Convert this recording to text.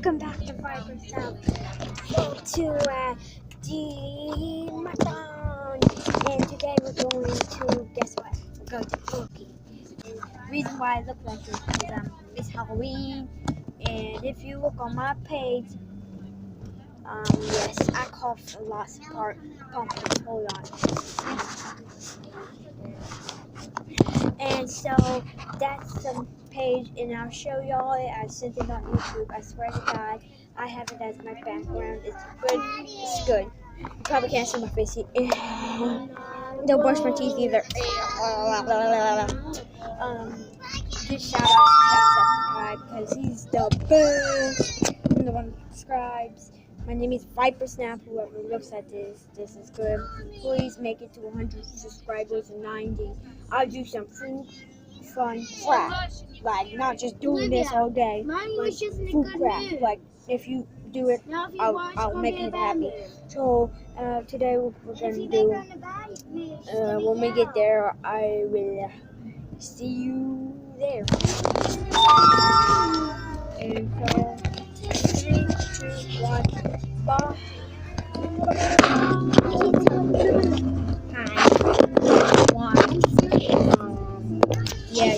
Welcome back to Viper South to the marathon. And today we're going to, guess what? We're going to Turkey. And the reason why I look like this is because it's Halloween. And if you look on my page, yes, I coughed a lot. Pumpkin. Hold on. And so that's the page, and I'll show y'all it. I sent it on YouTube. I swear to God, I have it as my background. It's good. It's good. You probably can't see my face. Don't brush my teeth either. Just shout out to Subscribe because he's the best. I'm the one that subscribes. My name is Viper Snap. Whoever looks at this is good. Please make it to 100 subscribers and 90. I'll do something fun crap, like not just doing this all day, like food crap. Like if you do it, I'll make it happy. So today we're gonna do. When we get there, I will see you there. And so 3, 2, 1, bye. Hi. Yeah.